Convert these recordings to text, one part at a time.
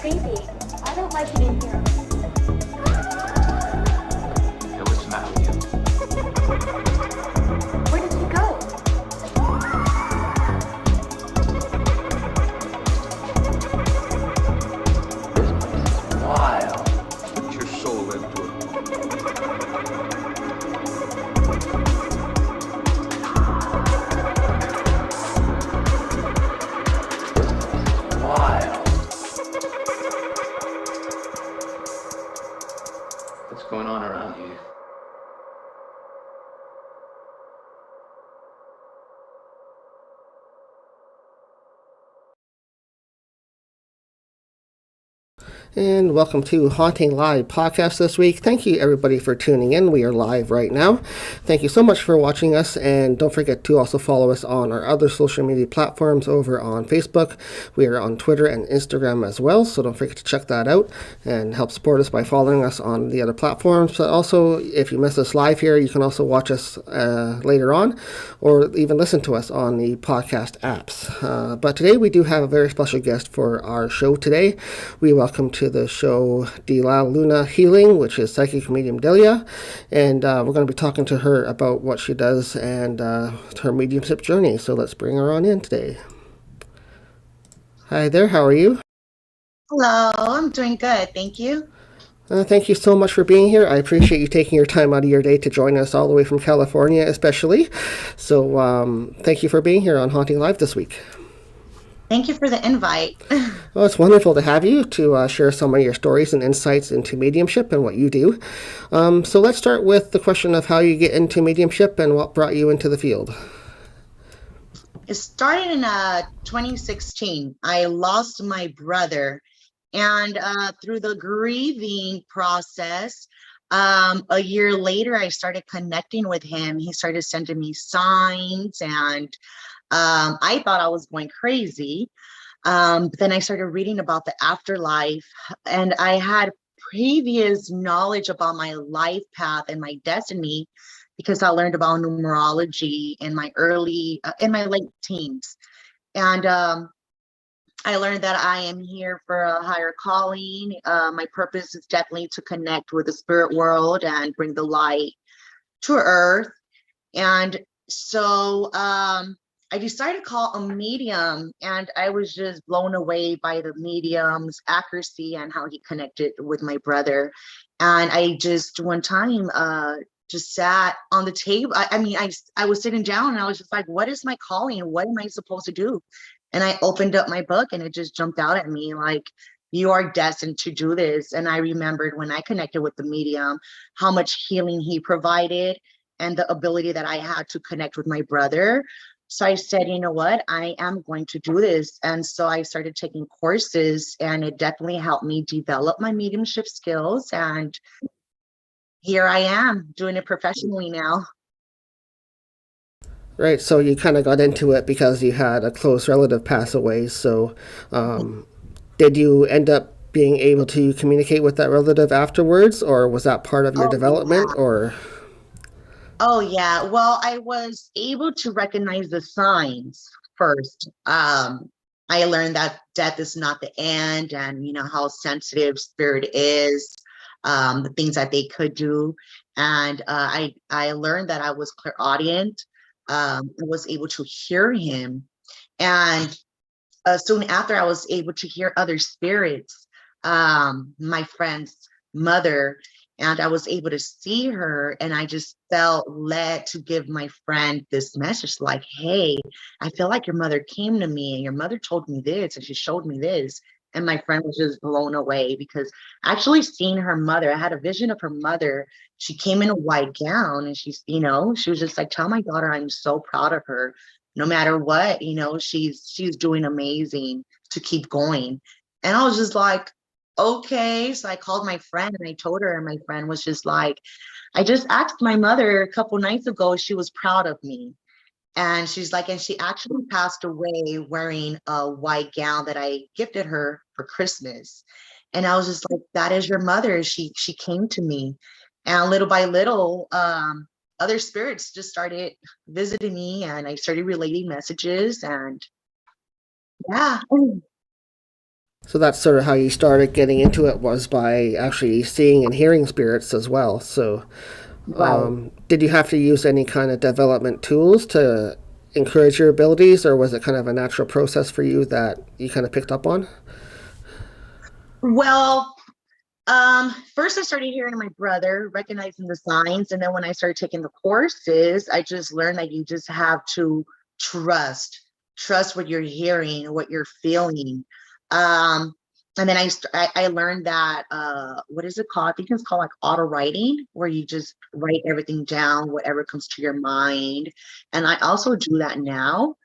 Baby, I don't like it in here. Hey, what's the matter with you? Where did she go? Wild. Put your soul into it. Wild. What's going on around you? And welcome to Haunting Live Podcast this week. Thank you everybody for tuning in. We are live right now. Thank you so much for watching us, and don't forget to also follow us on our other social media platforms over on Facebook. We are on Twitter and Instagram as well, so don't forget to check that out and help support us by following us on the other platforms. But also, if you miss us live here, you can also watch us later on, or even listen to us on the podcast apps. But today we do have a very special guest for our show today. We welcome to the show Delia Luna Healing, which is psychic medium Delia, and we're going to be talking to her about what she does and her mediumship journey. So let's bring her on in today. Hi there, how are you? Hello, I'm doing good, thank you. Thank you so much for being here. I appreciate you taking your time out of your day to join us all the way from California, especially. So thank you for being here on Haunting Live this week. Thank you for the invite. Well, it's wonderful to have you to share some of your stories and insights into mediumship and what you do. So let's start with the question of how you get into mediumship and what brought you into the field. It started in 2016. I lost my brother, and through the grieving process, a year later, I started connecting with him. He started sending me signs, and I thought I was going crazy. But then I started reading about the afterlife, and I had previous knowledge about my life path and my destiny because I learned about numerology in my late teens. And I learned that I am here for a higher calling. My purpose is definitely to connect with the spirit world and bring the light to earth. And so I decided to call a medium, and I was just blown away by the medium's accuracy and how he connected with my brother. And I just one time just sat on the table. I was sitting down and I was just like, what is my calling? What am I supposed to do? And I opened up my book and it just jumped out at me like, you are destined to do this. And I remembered when I connected with the medium, how much healing he provided and the ability that I had to connect with my brother. So I said, you know what, I am going to do this. And so I started taking courses, and it definitely helped me develop my mediumship skills. And here I am doing it professionally now. Right, so you kind of got into it because you had a close relative pass away. So did you end up being able to communicate with that relative afterwards, or was that part of your development? Yeah. Or Oh, yeah. Well, I was able to recognize the signs first. I learned that death is not the end, and you know how sensitive spirit is, the things that they could do. And I learned that I was clairaudient. I was able to hear him. And soon after, I was able to hear other spirits, my friend's mother, and I was able to see her. And I just felt led to give my friend this message like, hey, I feel like your mother came to me and your mother told me this and she showed me this. And my friend was just blown away because actually seeing her mother, I had a vision of her mother. She came in a white gown and she's, she was just like, tell my daughter I'm so proud of her. No matter what, she's doing amazing, to keep going. And I was just like, okay. So I called my friend and I told her, and my friend was just like, I just asked my mother a couple nights ago if she was proud of me. And she's like, and she actually passed away wearing a white gown that I gifted her for Christmas. And I was just like, that is your mother. She came to me. And little by little, other spirits just started visiting me, and I started relating messages. And yeah. So that's sort of how you started getting into it, was by actually seeing and hearing spirits as well. So Right. did you have to use any kind of development tools to encourage your abilities, or was it kind of a natural process for you that you kind of picked up on? Well, first I started hearing my brother, recognizing the signs, and then when I started taking the courses, I just learned that you just have to trust, trust what you're hearing, what you're feeling. Um, and then I learned that what is it called? I think it's called like auto writing, where you just write everything down, whatever comes to your mind. And I also do that now.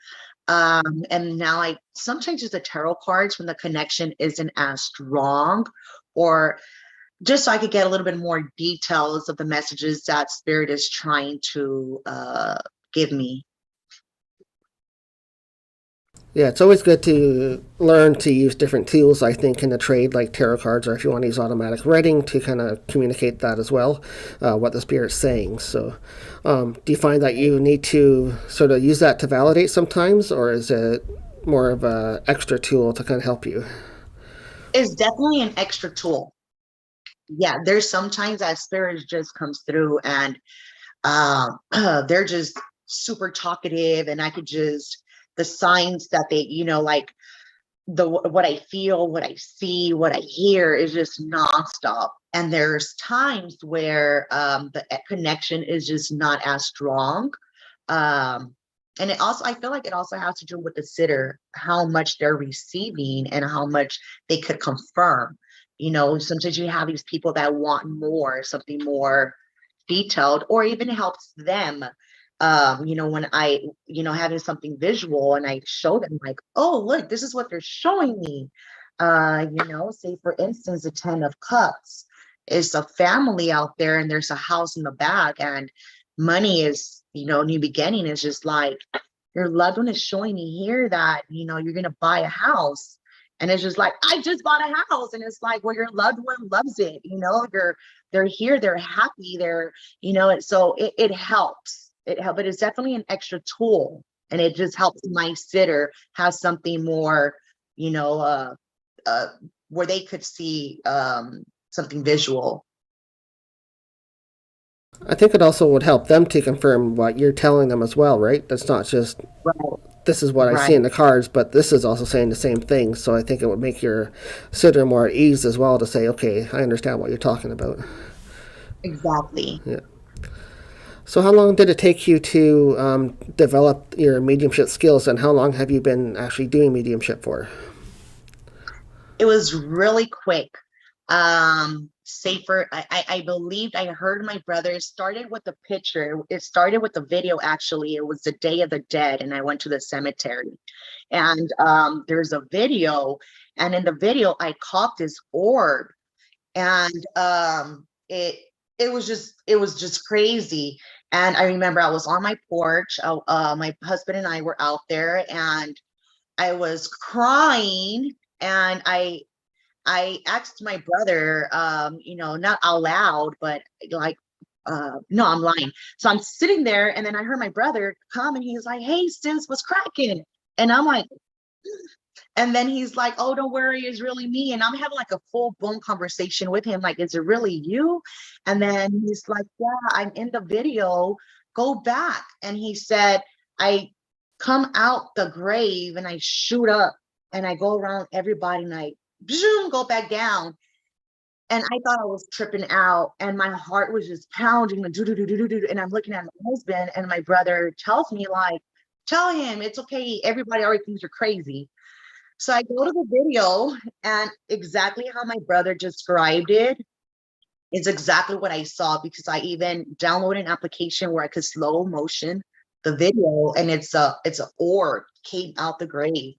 And now I sometimes use the tarot cards when the connection isn't as strong, or just so I could get a little bit more details of the messages that spirit is trying to give me. Yeah, it's always good to learn to use different tools, I think, in the trade, like tarot cards, or if you want to use automatic writing to kind of communicate that as well, what the spirit's saying. So, do you find that you need to sort of use that to validate sometimes, or is it more of a extra tool to kind of help you? It's definitely an extra tool. Yeah, there's sometimes that spirit just comes through and they're just super talkative, and I could just the signs that they, like the what I feel, what I see, what I hear is just nonstop. And there's times where the connection is just not as strong. Um, and it also, I feel like it also has to do with the sitter, how much they're receiving and how much they could confirm. Sometimes you have these people that want more, something more detailed, or even helps them. When I, having something visual and I show them like, oh, look, this is what they're showing me. Say for instance, the 10 of cups is a family out there and there's a house in the back, and money is, new beginning is just like your loved one is showing me here that, you're going to buy a house. And it's just like, I just bought a house. And it's like, well, your loved one loves it. They're here, they're happy, so it helps. But it's definitely an extra tool. And it just helps my sitter have something more, you know, uh, uh, where they could see something visual. I think it also would help them to confirm what you're telling them as well, right? That's not just Right. this is what I see Right. in the cards, but this is also saying the same thing. So I think it would make your sitter more at ease as well to say, okay, I understand what you're talking about. Exactly. Yeah. So how long did it take you to develop your mediumship skills, and how long have you been actually doing mediumship for? It was really quick. Safer. I believed I heard my brother. It started with the picture. It started with the video, actually. It was the Day of the Dead, and I went to the cemetery. And there's a video, and in the video, I caught this orb, and it was just crazy. And I remember I was on my porch. My husband and I were out there, and I was crying, and I asked my brother, not out loud, but like, no, I'm lying. So I'm sitting there, and then I heard my brother come, and he's like, "Hey, sis, what's cracking?" And I'm like, and then he's like, "Oh, don't worry, it's really me." And I'm having like a full blown conversation with him, like, "Is it really you?" And then he's like, "Yeah, I'm in the video. Go back." And he said, "I come out the grave and I shoot up and I go around everybody and I zoom, go back down." And I thought I was tripping out, and my heart was just pounding, like, do do do do do do. And I'm looking at my husband, and my brother tells me, like, "Tell him it's okay. Everybody already thinks you're crazy." So I go to the video, and exactly how my brother described it is exactly what I saw, because I even downloaded an application where I could slow motion the video, and it's a orb came out the grave.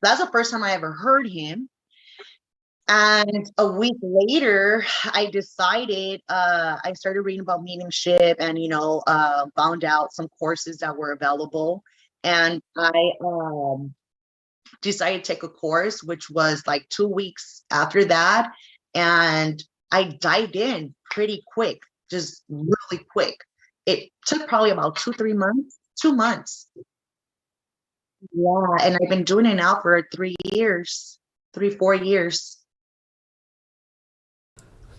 That's the first time I ever heard him. And a week later, I decided, I started reading about mediumship, and, found out some courses that were available. And I decided to take a course, which was like 2 weeks after that. And I dived in pretty quick, just really quick. It took probably about 2, 3 months, 2 months. Yeah. And I've been doing it now for 3 years. 3, 4 years.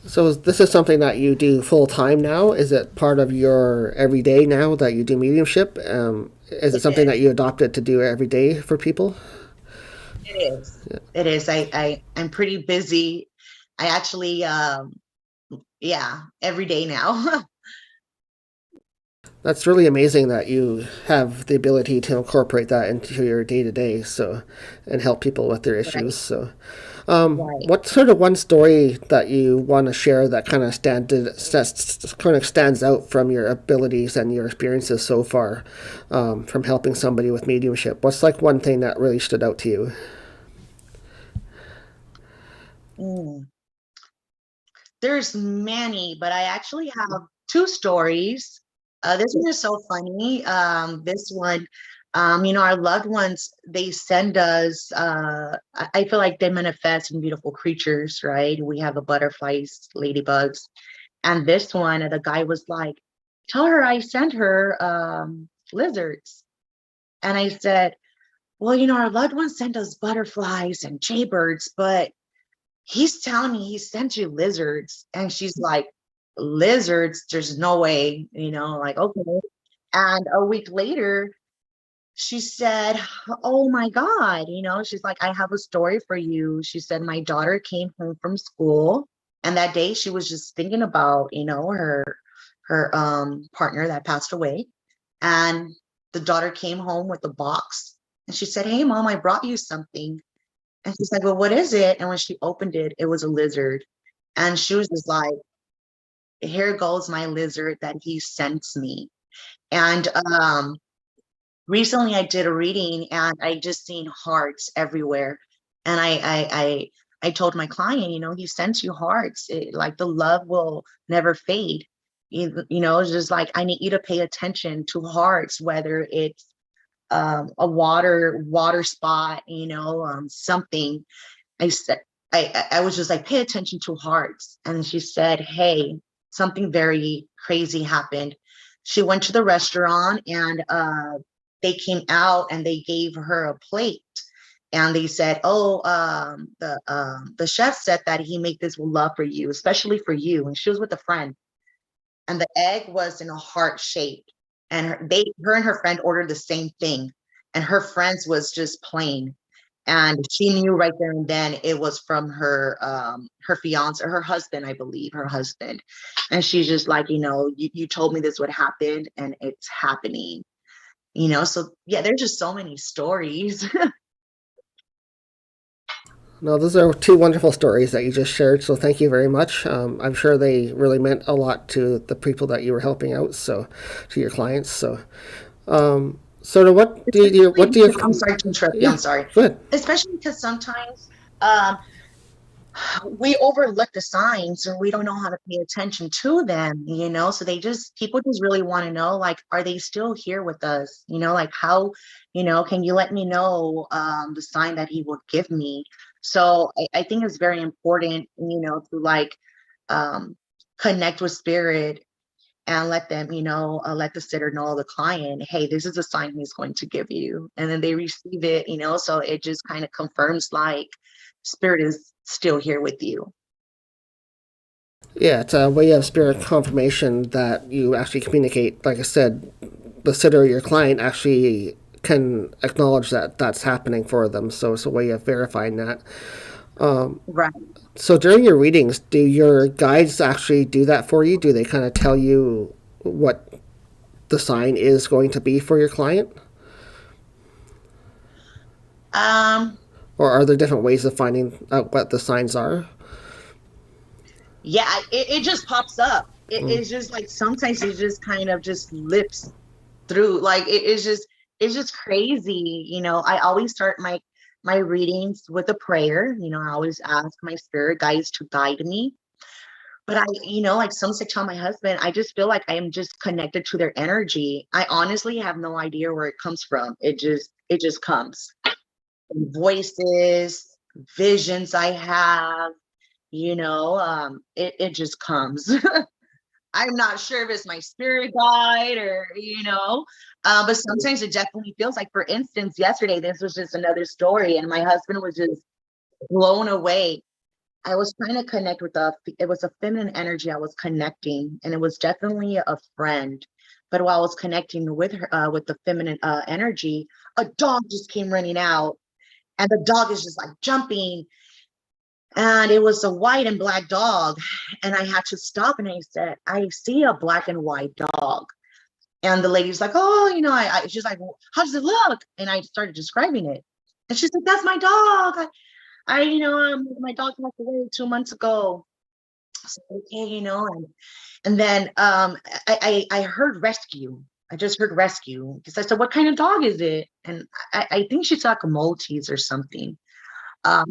So this is something that you do full time now? Is it part of your everyday now that you do mediumship? Is it It something that is. you adopted to do every day for people? It is. It is. I'm pretty busy. I actually, yeah, every day now. That's really amazing that you have the ability to incorporate that into your day to day, so and help people with their issues. Right. So, Right. what sort of one story that you want to share that kind of stands out from your abilities and your experiences so far, from helping somebody with mediumship? What's like one thing that really stood out to you? Mm. There's many, but I actually have two stories. This one is so funny. This one, our loved ones, they send us, I feel like they manifest in beautiful creatures, right? We have the butterflies, ladybugs. And this one, the guy was like, tell her I sent her lizards. And I said, well, our loved ones sent us butterflies and jaybirds, but he's telling me he sent you lizards. And she's like, lizards? There's no way, like, okay. And a week later, she said, oh my God, she's like, I have a story for you. She said, my daughter came home from school. And that day she was just thinking about, her partner that passed away. And the daughter came home with a box. And she said, hey, Mom, I brought you something. And she's like, well, what is it? And when she opened it, it was a lizard. And she was just like, here goes my lizard that he sends me. And recently I did a reading and I just seen hearts everywhere. And I told my client, he sends you hearts. Like the love will never fade. It's just like, I need you to pay attention to hearts, whether it's a water spot, something. I said, I was just like, pay attention to hearts. And she said, hey, something very crazy happened. She went to the restaurant and they came out and they gave her a plate. And they said, oh, the chef said that he made this with love for you, especially for you. And she was with a friend. And the egg was in a heart shape. And her and her friend ordered the same thing. And her friend's was just plain. And she knew right there and then it was from her fiance, or her husband, I believe, her husband. And she's just like, you told me this would happen and it's happening. So yeah, there's just so many stories. No, those are two wonderful stories that you just shared. So thank you very much. I'm sure they really meant a lot to the people that you were helping out. So to your clients. So, sort of what do you? I'm sorry to interrupt you. Yeah, I'm sorry. good. Especially because sometimes we overlook the signs and we don't know how to pay attention to them, so people just really want to know, like, are they still here with us? Like how, can you let me know the sign that he will give me? So I think it's very important, to like connect with spirit and let them, let the sitter know, the client, hey, this is a sign he's going to give you. And then they receive it, so it just kind of confirms like spirit is still here with you. Yeah, it's a way of spirit confirmation that you actually communicate. Like I said, the sitter, your client, actually can acknowledge that that's happening for them. So it's a way of verifying that. Right. So during your readings, do your guides actually do that for you? Do they kind of tell you what the sign is going to be for your client? Um, Or are there different ways of finding out what the signs are? yeah, it just pops up. It's just like sometimes it just kind of just lips through. Like it's just crazy. I always start my readings with a prayer. I always ask my spirit guides to guide me. But like sometimes I tell my husband, I just feel like I am just connected to their energy. I honestly have no idea where it comes from. It just comes. Voices, visions I have, it just comes. I'm not sure if it's my spirit guide or, but sometimes it definitely feels like, for instance, yesterday, this was just another story. And my husband was just blown away. I was trying to connect with it was a feminine energy I was connecting, and it was definitely a friend. But while I was connecting with her, with the feminine energy, a dog just came running out, and the dog is just like jumping, and it was a white and black dog. And I had to stop, and I said, I see a black and white dog. And the lady's like, oh, she's like, how does it look? And I started describing it. And she's like, that's my dog. My dog passed away 2 months ago. So, okay, and then I heard rescue. I just heard rescue because I said, what kind of dog is it? And I think she's like a Maltese or something. A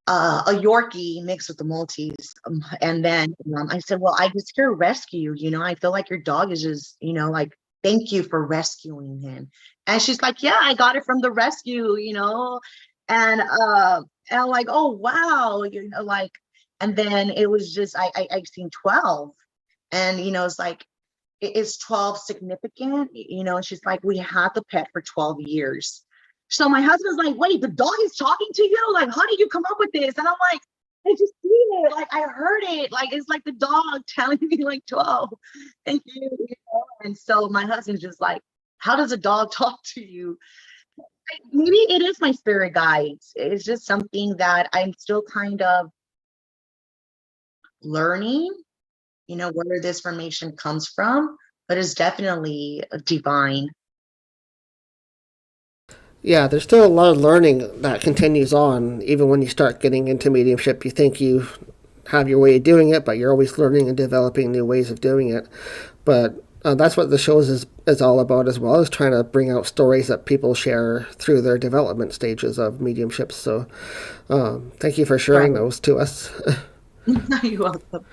Yorkie mixed with the Maltese. And then I said, well, I just hear rescue, I feel like your dog is just, like, thank you for rescuing him. And she's like, yeah, I got it from the rescue, and I'm like, oh, wow, like, and then it was just, I seen 12, and, it's like, is 12 significant? And she's like, we had the pet for 12 years. So my husband's like, wait, the dog is talking to you? Like, how did you come up with this? And I'm like, I just seen it. Like, I heard it. Like, it's like the dog telling me, like, 12. Thank you. And so my husband's just like, how does a dog talk to you? Maybe it is my spirit guides. It's just something that I'm still kind of learning, where this information comes from, but it's definitely divine. Yeah, there's still a lot of learning that continues on. Even when you start getting into mediumship, you think you have your way of doing it, but you're always learning and developing new ways of doing it. But that's what the show is all about as well, is trying to bring out stories that people share through their development stages of mediumship. So thank you for sharing those to us. You're welcome.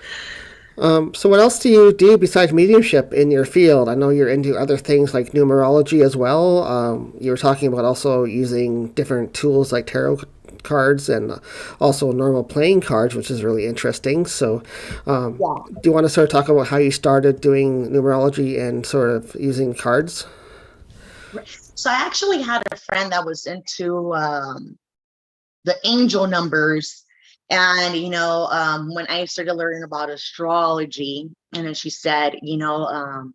So what else do you do besides mediumship in your field? I know you're into other things like numerology as well. You were talking about also using different tools like tarot cards and also normal playing cards, which is really interesting. So do you want to sort of talk about how you started doing numerology and sort of using cards? So I actually had a friend that was into the angel numbers. And, when I started learning about astrology, and then she said, angel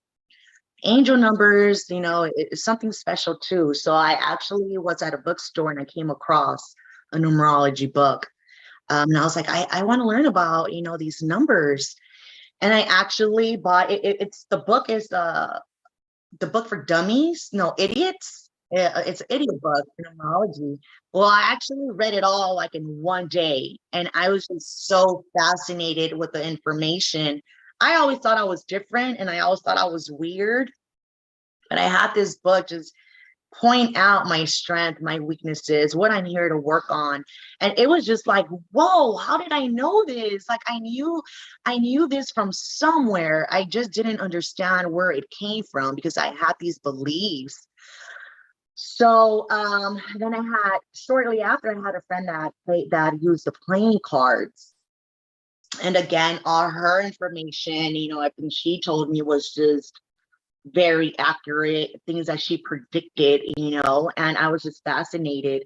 numbers, it's something special too. So I actually was at a bookstore and I came across a numerology book. And I was like, I want to learn about, these numbers. And I actually bought it. It's the book is the book for dummies, no idiots. It's an idiot book for numerology. Well, I actually read it all like in one day, and I was just so fascinated with the information. I always thought I was different, and I always thought I was weird. But I had this book just point out my strength, my weaknesses, what I'm here to work on. And it was just like, whoa, how did I know this? Like I knew this from somewhere. I just didn't understand where it came from because I had these beliefs. So then shortly after, I had a friend that used the playing cards. And again, all her information, I think she told me was just very accurate, things that she predicted, and I was just fascinated.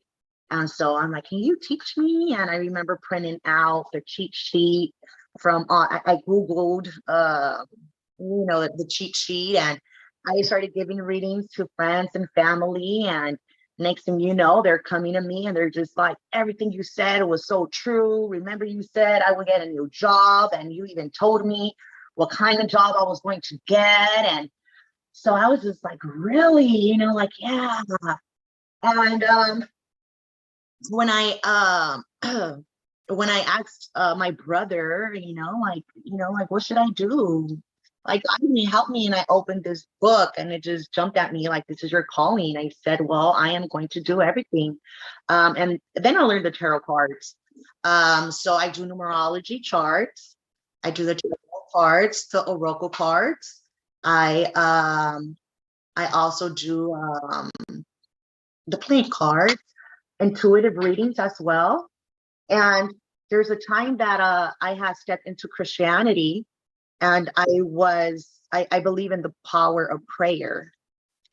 And so I'm like, can you teach me? And I remember printing out the cheat sheet from, I Googled, the cheat sheet, and I started giving readings to friends and family. And next thing you know, they're coming to me and they're just like, everything you said was so true. Remember, you said I would get a new job, and you even told me what kind of job I was going to get. And so I was just like, really, yeah. And when I when I asked my brother, what should I do? Like, I mean, help me. And I opened this book and it just jumped at me like, this is your calling. I said, well, I am going to do everything. And then I learned the tarot cards. So I do numerology charts. I do the tarot cards, the oracle cards. I also do the playing cards, intuitive readings as well. And there's a time that I had stepped into Christianity, and I believe in the power of prayer.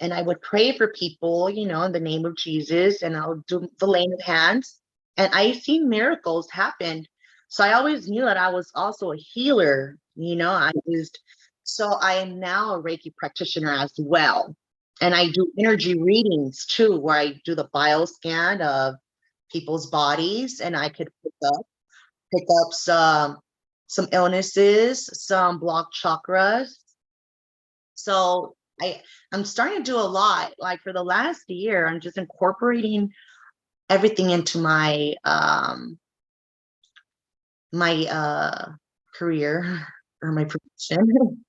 And I would pray for people, in the name of Jesus, and I'll do the laying of hands. and I've seen miracles happen. So I always knew that I was also a healer, so I am now a Reiki practitioner as well. And I do energy readings too, where I do the bioscan of people's bodies, and I could pick up some illnesses, some blocked chakras. So I'm starting to do a lot. Like for the last year, I'm just incorporating everything into my career or my profession.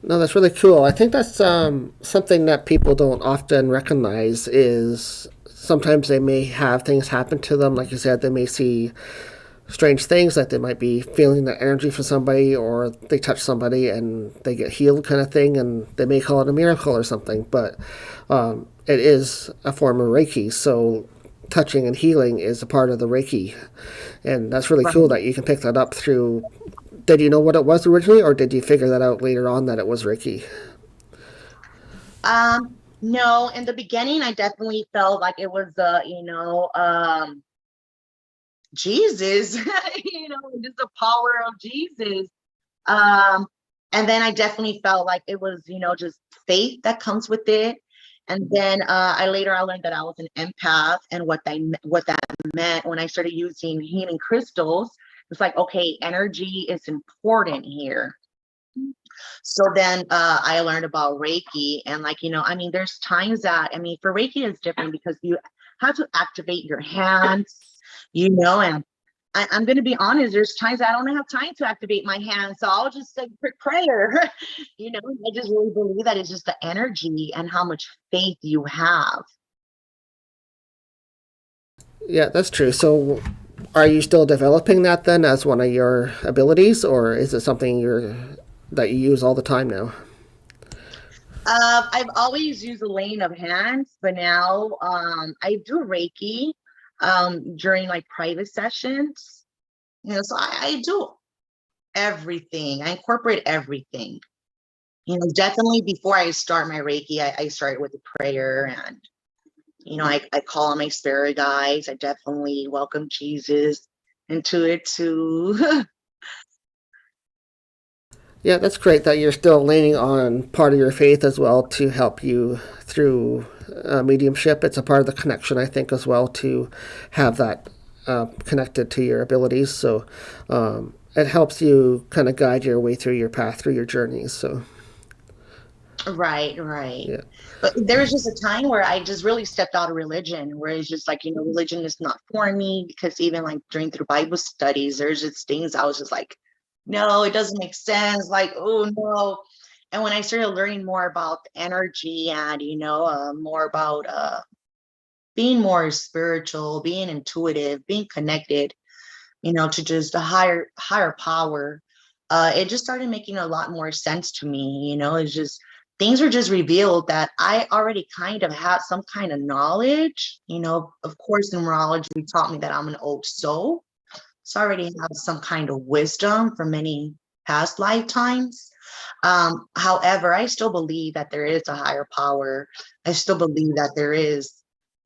No, that's really cool. I think that's something that people don't often recognize is sometimes they may have things happen to them. Like you said, they may see strange things, like they might be feeling the energy from somebody or they touch somebody and they get healed kind of thing, and they may call it a miracle or something, but it is a form of Reiki. So touching and healing is a part of the Reiki. And that's really cool that you can pick that up through. Did you know what it was originally, or did you figure that out later on that it was Reiki? No, in the beginning, I definitely felt like it was, Jesus, just the power of Jesus. And then I definitely felt like it was, just faith that comes with it. And then I learned that I was an empath, and what that meant when I started using healing crystals. It's like, okay, energy is important here. So then I learned about Reiki, and there's times that, for Reiki it's different because you have to activate your hands, and I'm going to be honest, there's times I don't have time to activate my hands. So I'll just say quick prayer, I just really believe that it's just the energy and how much faith you have. Yeah, that's true. So are you still developing that then as one of your abilities, or is it something that you use all the time now? I've always used the laying of hands, but now I do Reiki during like private sessions. So I do everything. I incorporate everything. Definitely before I start my Reiki, I start with a prayer, and I call on my spirit guides. I definitely welcome Jesus into it too. Yeah, that's great that you're still leaning on part of your faith as well to help you through mediumship. It's a part of the connection, I think, as well, to have that connected to your abilities. So it helps you kind of guide your way through your path, through your journeys. So Right. yeah, But there was just a time where I just really stepped out of religion, where it's just like, religion is not for me, because even like through Bible studies, there's just things I was just like, no, it doesn't make sense. Like, oh no. And when I started learning more about energy and, more about being more spiritual, being intuitive, being connected, to just a higher power, it just started making a lot more sense to me. It's just things were just revealed that I already kind of had some kind of knowledge. Of course, numerology taught me that I'm an old soul, so I already have some kind of wisdom from many past lifetimes. However, I still believe that there is a higher power. I still believe that there is,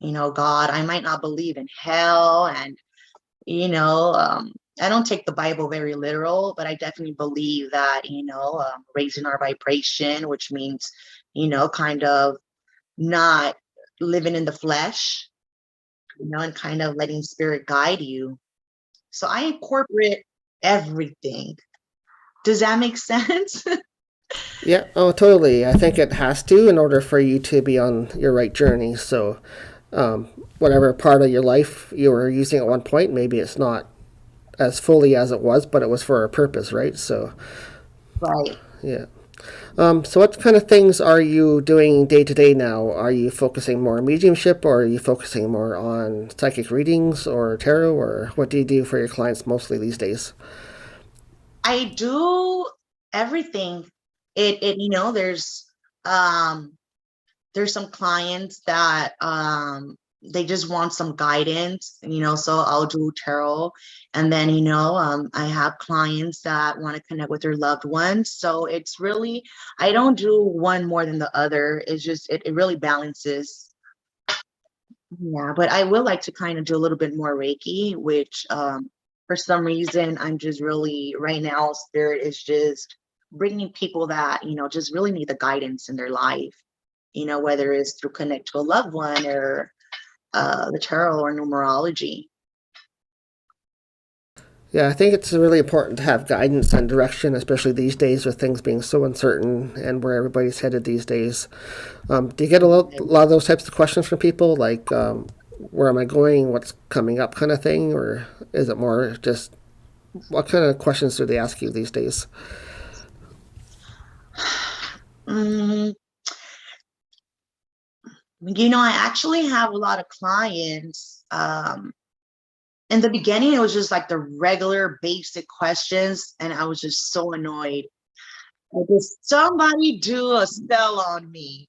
God. I might not believe in hell, and I don't take the Bible very literal, but I definitely believe that, raising our vibration, which means, kind of not living in the flesh, and kind of letting spirit guide you. So I incorporate everything. Does that make sense? yeah, oh, totally. I think it has to in order for you to be on your right journey. So whatever part of your life you were using at one point, maybe it's not as fully as it was, but it was for a purpose, right? So, Right. yeah. So what kind of things are you doing day to day now? Are you focusing more on mediumship, or are you focusing more on psychic readings or tarot, or what do you do for your clients mostly these days? I do everything. There's some clients that they just want some guidance, so I'll do tarot. And then, I have clients that want to connect with their loved ones. So it's really, I don't do one more than the other. It's just, it really balances. Yeah, but I would like to kind of do a little bit more Reiki, which for some reason I'm just really right now, spirit is just bringing people that, just really need the guidance in their life, whether it's through connect to a loved one or the tarot or numerology. Yeah, I think it's really important to have guidance and direction, especially these days with things being so uncertain and where everybody's headed these days. Do you get a lot of those types of questions from people, like where am I going, what's coming up kind of thing? Or is it more just what kind of questions do they ask you these days? Mm, I actually have a lot of clients. In the beginning, it was just like the regular basic questions, and I was just so annoyed. Like, did somebody do a spell on me?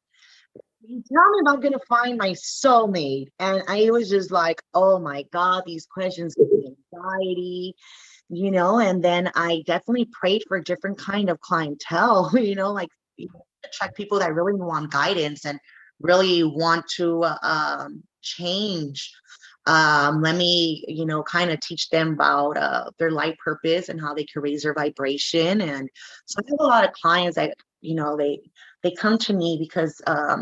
You tell me if I'm gonna find my soulmate. And I was just like, oh my God, these questions give me anxiety, and then I definitely prayed for a different kind of clientele, like attract people that really want guidance and really want to change. Let me, kind of teach them about their life purpose and how they can raise their vibration. And so I have a lot of clients that, they come to me because I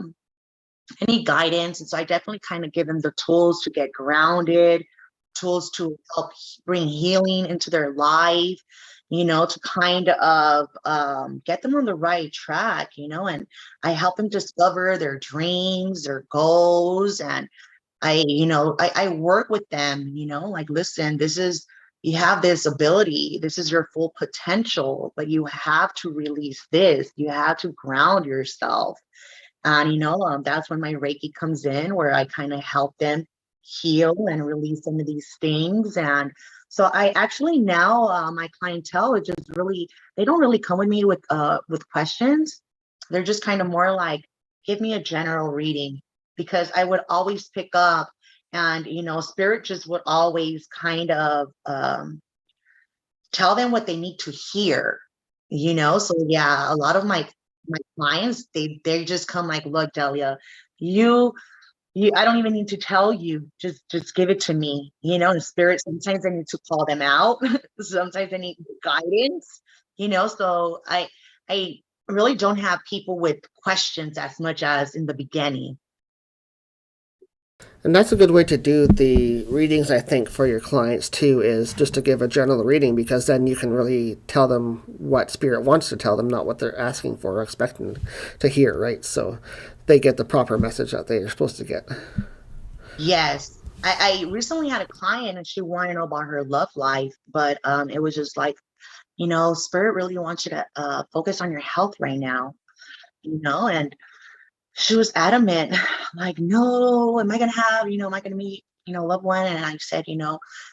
need guidance. And so I definitely kind of give them the tools to get grounded, tools to help bring healing into their life, to kind of get them on the right track, and I help them discover their dreams, their goals. And I work with them, like, listen, you have this ability, this is your full potential, but you have to release this, you have to ground yourself. And, that's when my Reiki comes in, where I kind of help them heal and release some of these things. And so I actually now, my clientele is just really, they don't really come with me with questions. They're just kind of more like, give me a general reading, because I would always pick up and, spirit just would always kind of tell them what they need to hear, So yeah, a lot of my clients, they just come like, look, Delia, you I don't even need to tell you, just give it to me, and spirit, sometimes I need to call them out. Sometimes I need guidance, so I really don't have people with questions as much as in the beginning. And that's a good way to do the readings, I think, for your clients too, is just to give a general reading, because then you can really tell them what spirit wants to tell them, not what they're asking for or expecting to hear, right? So they get the proper message that they're supposed to get. Yes. I recently had a client and she wanted to know about her love life, but it was just like, spirit really wants you to focus on your health right now, and she was adamant, like, no, am I going to have, am I going to meet, loved one? And I said,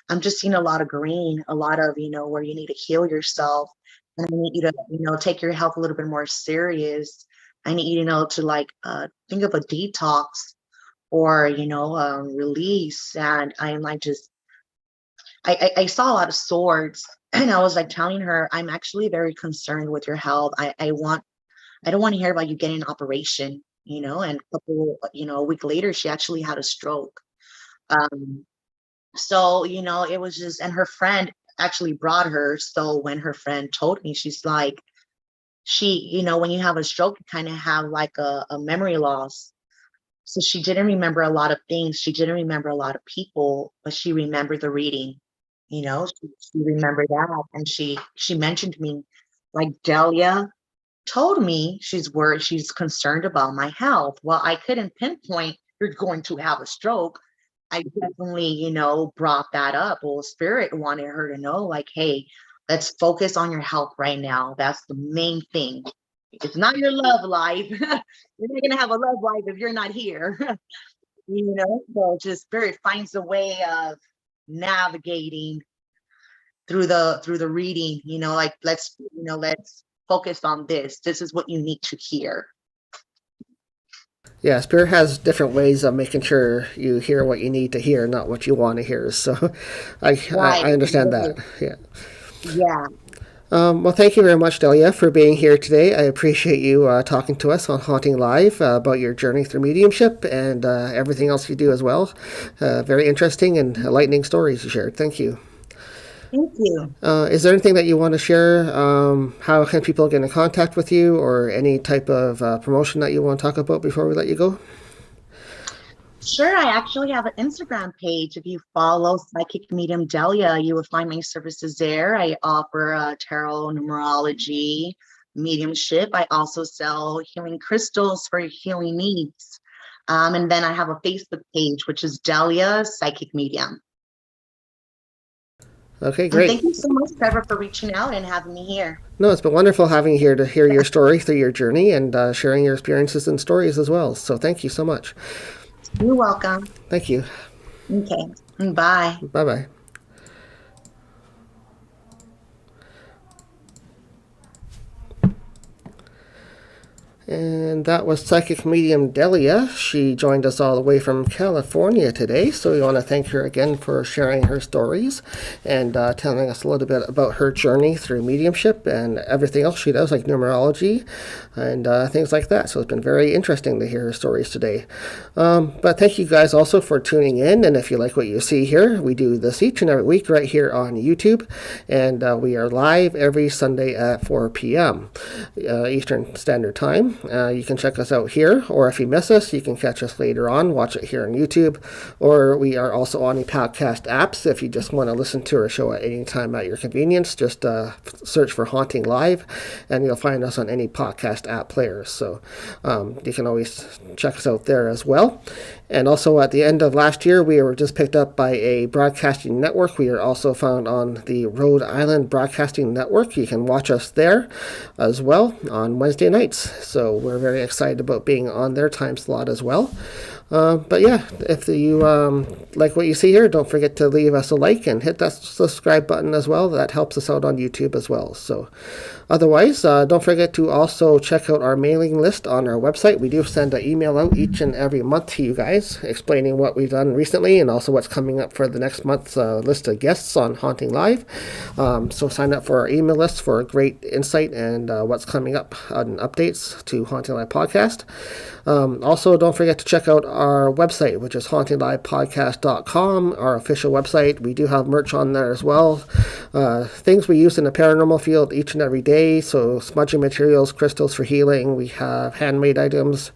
I'm just seeing a lot of green, a lot of, where you need to heal yourself. And I need you to, take your health a little bit more serious. I need you, to like, think of a detox or, release. And I'm like, I saw a lot of swords and I was like telling her, I'm actually very concerned with your health. I don't want to hear about you getting an operation. And a week later, she actually had a stroke. So, it was just, and her friend actually brought her. So when her friend told me, she's like, when you have a stroke, you kind of have like a memory loss. So she didn't remember a lot of things. She didn't remember a lot of people, but she remembered the reading, she remembered that. And she mentioned me, like, Delia told me she's worried, she's concerned about my health. Well, I couldn't pinpoint you're going to have a stroke. I definitely, brought that up. Well, spirit wanted her to know, like, hey, let's focus on your health right now. That's the main thing. It's not your love life. You're not gonna have a love life if you're not here. So just spirit finds a way of navigating through the reading, like, let's focus on this. This is what you need to hear. Yeah, spirit has different ways of making sure you hear what you need to hear, not what you want to hear. So I understand that. Yeah. Yeah. Well, thank you very much, Delia, for being here today. I appreciate you talking to us on Haunting Live about your journey through mediumship and everything else you do as well. Very interesting and enlightening stories you shared. Thank you. Thank you. Is there anything that you want to share? How can people get in contact with you, or any type of promotion that you want to talk about before we let you go? Sure, I actually have an Instagram page. If you follow Psychic Medium Delia, you will find my services there. I offer tarot, numerology, mediumship. I also sell healing crystals for your healing needs. And then I have a Facebook page, which is Delia Psychic Medium. Okay, great. And thank you so much, Trevor, for reaching out and having me here. No, it's been wonderful having you here to hear your story through your journey and sharing your experiences and stories as well. So thank you so much. You're welcome. Thank you. Okay. Bye. Bye-bye. And that was Psychic Medium Delia. She joined us all the way from California today, so we want to thank her again for sharing her stories and telling us a little bit about her journey through mediumship and everything else she does, like numerology and things like that. So it's been very interesting to hear her stories today. But thank you guys also for tuning in, and if you like what you see here, we do this each and every week right here on YouTube, and we are live every Sunday at 4 p.m. Eastern Standard Time. You can check us out here, or if you miss us, you can catch us later on, watch it here on YouTube, or we are also on the podcast apps. If you just want to listen to our show at any time at your convenience, just search for Haunting Live, and you'll find us on any podcast app players. So you can always check us out there as well. And also at the end of last year, we were just picked up by a broadcasting network. We are also found on the Rhode Island Broadcasting Network. You can watch us there as well on Wednesday nights. So we're very excited about being on their time slot as well. But yeah, if you like what you see here, don't forget to leave us a like and hit that subscribe button as well. That helps us out on YouTube as well. So otherwise, don't forget to also check out our mailing list on our website. We do send an email out each and every month to you guys explaining what we've done recently and also what's coming up for the next month's list of guests on Haunting Live. So sign up for our email list for great insight and what's coming up and updates to Haunting Live Podcast. Also, don't forget to check out our website, which is HauntingLivePodcast.com, our official website. We do have merch on there as well. Things we use in the paranormal field each and every day. So smudging materials, crystals for healing. We have handmade items,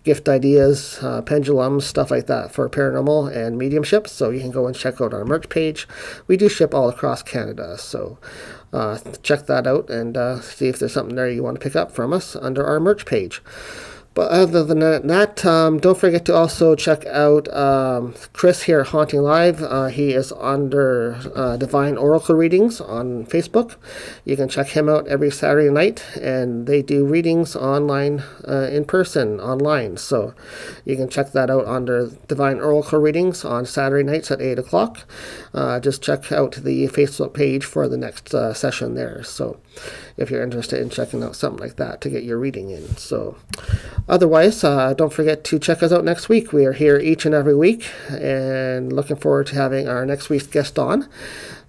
gift ideas, pendulums, stuff like that for paranormal and mediumship. So you can go and check out our merch page. We do ship all across Canada. So check that out and see if there's something there you want to pick up from us under our merch page. But other than that, don't forget to also check out Chris here at Haunting Live. He is under Divine Oracle Readings on Facebook. You can check him out every Saturday night, and they do readings online, in person, online. So you can check that out under Divine Oracle Readings on Saturday nights at 8 o'clock. Just check out the Facebook page for the next session there. So if you're interested in checking out something like that to get your reading in. So otherwise, don't forget to check us out next week. We are here each and every week and looking forward to having our next week's guest on.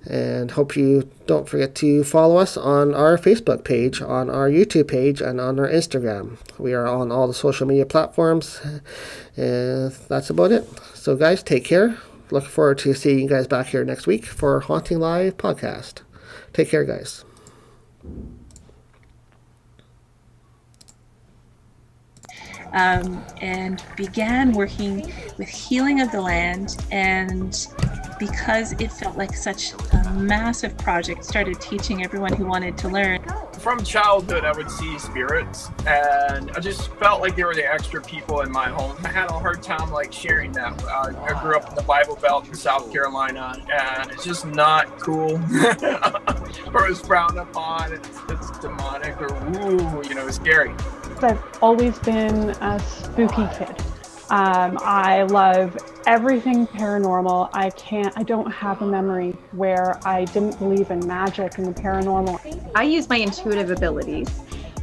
And hope you don't forget to follow us on our Facebook page, on our YouTube page, and on our Instagram. We are on all the social media platforms. And that's about it. So guys, take care. Looking forward to seeing you guys back here next week for Haunting Live Podcast. Take care, guys. And began working with healing of the land, and because it felt like such a massive project, started teaching everyone who wanted to learn. From childhood, I would see spirits, and I just felt like they were the extra people in my home. I had a hard time sharing them. I grew up in the Bible Belt in South Carolina, and it's just not cool. Or it's frowned upon. It's demonic or scary. I've always been a spooky kid. I love everything paranormal. I don't have a memory where I didn't believe in magic and the paranormal. I use my intuitive abilities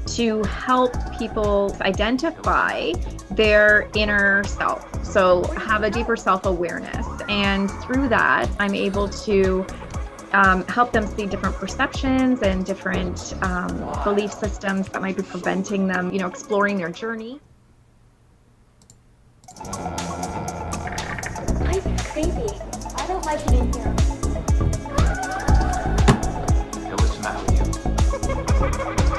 to help people identify their inner self. So have a deeper self-awareness. And through that, I'm able to help them see different perceptions and different belief systems that might be preventing them, exploring their journey. It's creepy. I don't like it in here. Hey, what's the matter with you?